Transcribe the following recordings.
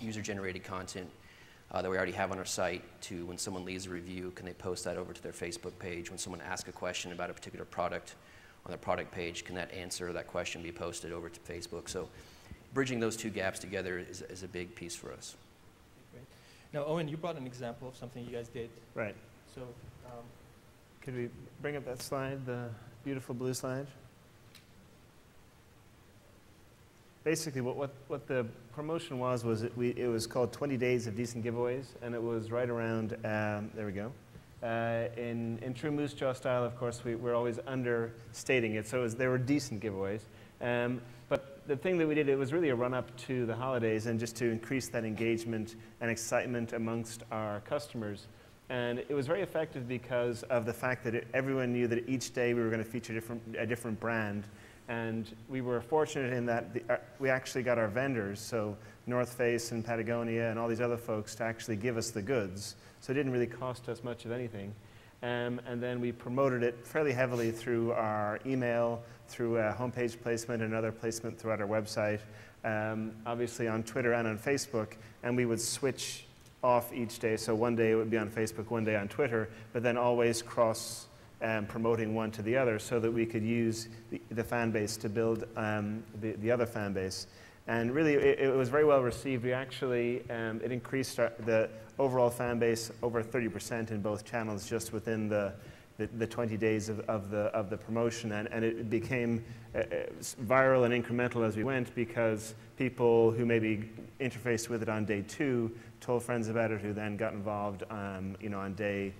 user-generated content that we already have on our site to when someone leaves a review, can they post that over to their Facebook page? When someone asks a question about a particular product on their product page, can that answer, that question be posted over to Facebook? So bridging those two gaps together is a big piece for us. Great. Now, Owen, you brought an example of something you guys did. Right. So, could we bring up that slide, the beautiful blue slide? Basically, what the promotion was it was called 20 Days of Decent Giveaways, and it was right around, there we go. In true Moose Jaw style, of course, we're always understating it, so they were decent giveaways. But the thing that we did, it was really a run-up to the holidays and just to increase that engagement and excitement amongst our customers. And it was very effective because of the fact that everyone knew that each day we were going to feature a different brand. And we were fortunate in that we actually got our vendors, so North Face and Patagonia and all these other folks, to actually give us the goods. So it didn't really cost us much of anything. And then we promoted it fairly heavily through our email, through homepage placement and other placement throughout our website, obviously on Twitter and on Facebook. And we would switch off each day. So one day it would be on Facebook, one day on Twitter, but then always cross promoting one to the other so that we could use the fan base to build the other fan base. And really, it was very well received. We actually, it increased the overall fan base over 30% in both channels just within the 20 days of the promotion. And it became viral and incremental as we went because people who maybe interfaced with it on day 2 told friends about it, who then got involved on day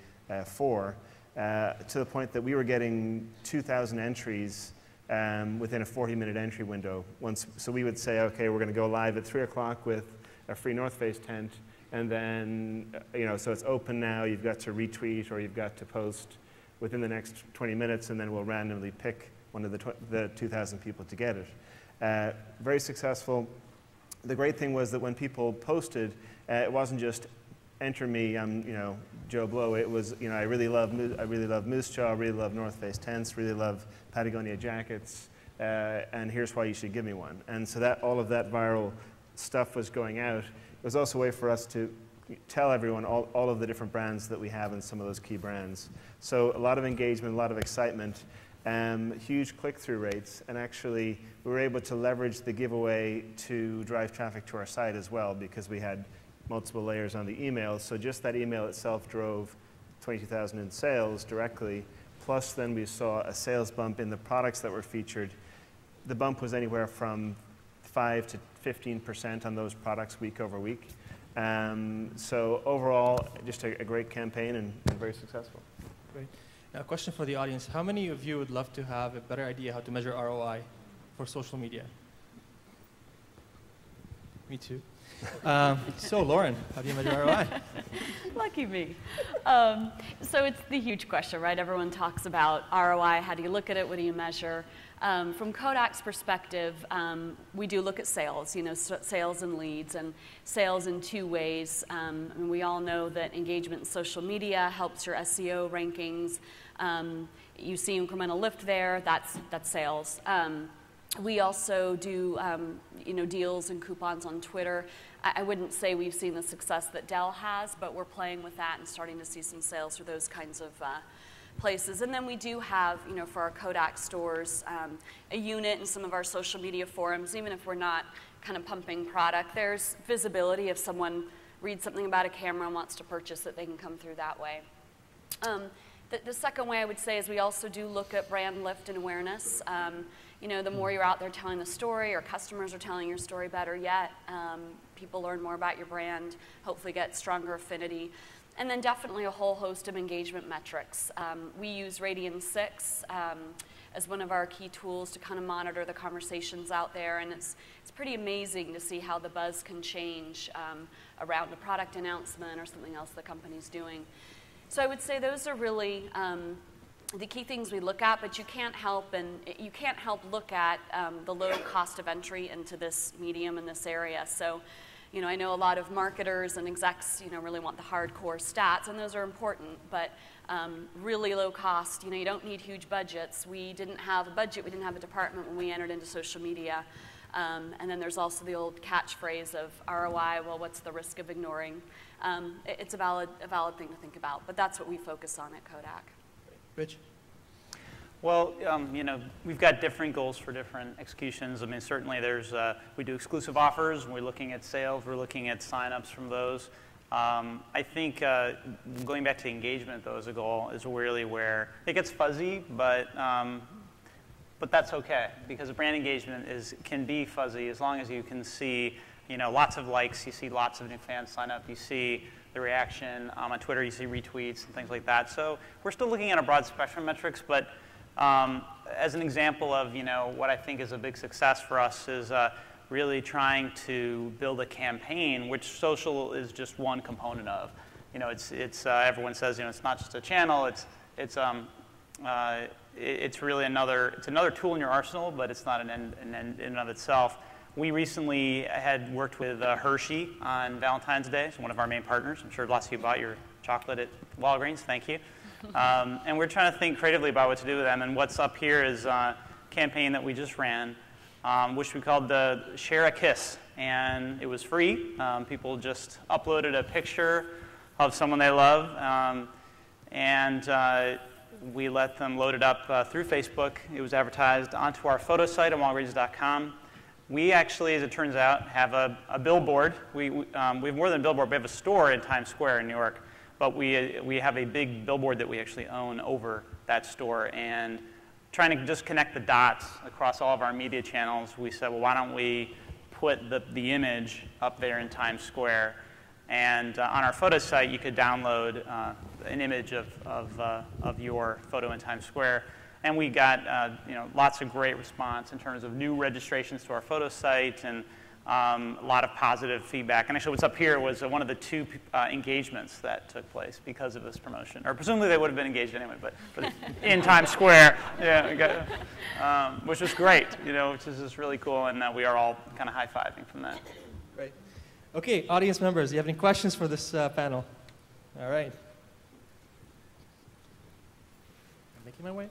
4. To the point that we were getting 2,000 entries within a 40-minute entry window. So we would say, okay, we're going to go live at 3 o'clock with a free North Face tent, and then, so it's open now, you've got to retweet or you've got to post within the next 20 minutes, and then we'll randomly pick one of the 2,000 people to get it. Very successful. The great thing was that when people posted, it wasn't just enter me, I'm Joe Blow. It was, I really love Moose Jaw, really love North Face tents, really love Patagonia jackets, and here's why you should give me one. And so all of that viral stuff was going out. It was also a way for us to tell everyone all of the different brands that we have and some of those key brands. So a lot of engagement, a lot of excitement, huge click-through rates, and actually we were able to leverage the giveaway to drive traffic to our site as well because we had multiple layers on the email. So just that email itself drove 22,000 in sales directly. Plus then we saw a sales bump in the products that were featured. The bump was anywhere from 5 to 15% on those products week over week. So overall, just a great campaign and very successful. Great. Now a question for the audience. How many of you would love to have a better idea how to measure ROI for social media? Me too. So Lauren, how do you measure ROI? Lucky me. So it's the huge question, right? Everyone talks about ROI. How do you look at it? What do you measure? From Kodak's perspective, we do look at sales, sales and leads, and sales in 2 ways. And we all know that engagement in social media helps your SEO rankings. You see incremental lift there, that's sales. We also do deals and coupons on Twitter. I wouldn't say we've seen the success that Dell has, but we're playing with that and starting to see some sales through those kinds of places. And then we do have, for our Kodak stores, a unit in some of our social media forums. Even if we're not kind of pumping product, there's visibility. If someone reads something about a camera and wants to purchase it, they can come through that way. The second way I would say is we also do look at brand lift and awareness. The more you're out there telling the story, or customers are telling your story better yet, people learn more about your brand, hopefully get stronger affinity. And then definitely a whole host of engagement metrics. We use Radian6 as one of our key tools to kind of monitor the conversations out there, and it's pretty amazing to see how the buzz can change around a product announcement or something else the company's doing. So I would say those are really the key things we look at, but you can't help look at the low cost of entry into this medium in this area. So, I know a lot of marketers and execs, really want the hardcore stats, and those are important, but really low cost, you don't need huge budgets. We didn't have a budget, we didn't have a department when we entered into social media. And then there's also the old catchphrase of ROI, well, what's the risk of ignoring? It's a valid thing to think about, but that's what we focus on at Kodak. Rich? Well, you know, we've got different goals for different executions. I mean, certainly we do exclusive offers. We're looking at sales. We're looking at signups from those. I think going back to engagement, though, as a goal is really where it gets fuzzy, but that's okay, because brand engagement can be fuzzy as long as you can see, you know, lots of likes, you see lots of new fans sign up, you see the reaction on Twitter, you see retweets and things like that. So we're still looking at a broad spectrum of metrics, but as an example of, you know, what I think is a big success for us is really trying to build a campaign, which social is just one component of. You know, it's everyone says, you know, it's not just a channel. It's really another tool in your arsenal, but it's not an end in and of itself. We recently had worked with Hershey on Valentine's Day. It's one of our main partners. I'm sure lots of you bought your chocolate at Walgreens. Thank you. And we're trying to think creatively about what to do with them. And what's up here is a campaign that we just ran, which we called the Share a Kiss. And it was free. People just uploaded a picture of someone they love. We let them load it up through Facebook. It was advertised onto our photo site at walgreens.com. We actually, as it turns out, have a billboard. We have more than a billboard. We have a store in Times Square in New York. But we have a big billboard that we actually own over that store. And trying to just connect the dots across all of our media channels, we said, well, why don't we put the image up there in Times Square? And on our photo site, you could download an image of your photo in Times Square. And we got you know, lots of great response in terms of new registrations to our photo site and a lot of positive feedback. And actually what's up here was one of the 2 engagements that took place because of this promotion. Or presumably they would have been engaged anyway, but in Times Square, yeah, which was great, you know, which is just really cool. And we are all kind of high-fiving from that. Great. Okay, audience members, do you have any questions for this panel? All right. I'm making my way.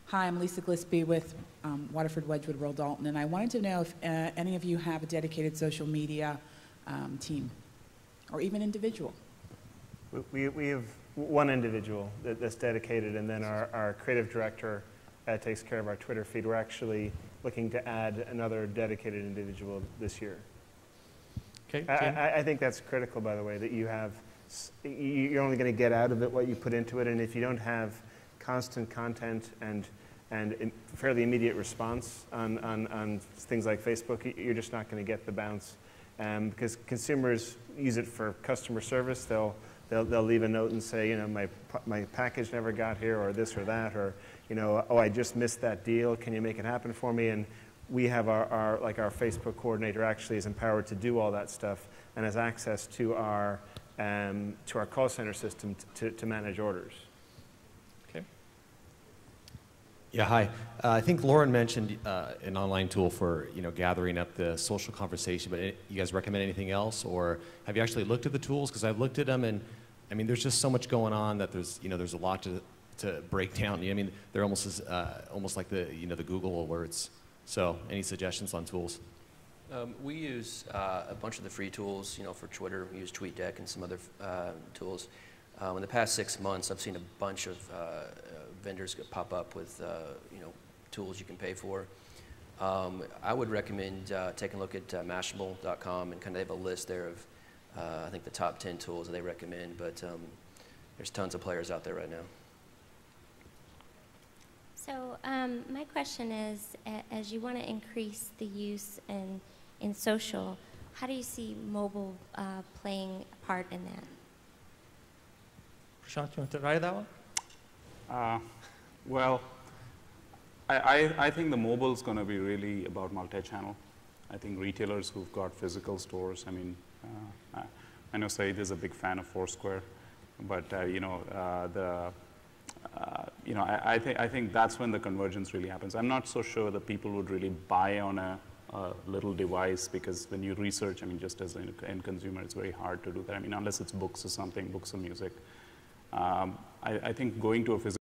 Hi, I'm Lisa Gillespie with Waterford Wedgwood Royal Dalton, and I wanted to know if any of you have a dedicated social media team, or even individual. We have one individual that's dedicated, and then our creative director takes care of our Twitter feed. We're actually looking to add another dedicated individual this year. Okay. I think that's critical, by the way, that you're only going to get out of it what you put into it, and if you don't have constant content and fairly immediate response on things like Facebook, you're just not going to get the bounce. Because consumers use it for customer service. They'll leave a note and say, you know, my package never got here, or this or that, or, you know, oh, I just missed that deal. Can you make it happen for me? And we have our Facebook coordinator actually is empowered to do all that stuff and has access to our call center system to manage orders. Yeah, hi. I think Lauren mentioned an online tool for, you know, gathering up the social conversation, but you guys recommend anything else, or have you actually looked at the tools? Because I've looked at them, and I mean, there's just so much going on that there's a lot to break down. I mean, they're almost like the Google alerts. So, any suggestions on tools? We use a bunch of the free tools, you know, for Twitter. We use TweetDeck and some other tools. In the past 6 months, I've seen a bunch of vendors pop up with you know, tools you can pay for. I would recommend taking a look at Mashable.com, and kind of have a list there of I think the top 10 tools that they recommend, but there's tons of players out there right now. So my question is, as you want to increase the use in social, how do you see mobile playing a part in that? Prashant, you want to try that one? Well, I think the mobile is going to be really about multi-channel. I think retailers who've got physical stores, I mean, I know Saeed is a big fan of Foursquare, but you know, I think that's when the convergence really happens. I'm not so sure that people would really buy on a a little device, because when you research, I mean, just as an end consumer, it's very hard to do that. I mean, unless it's books or something, books or music. I think going to a physical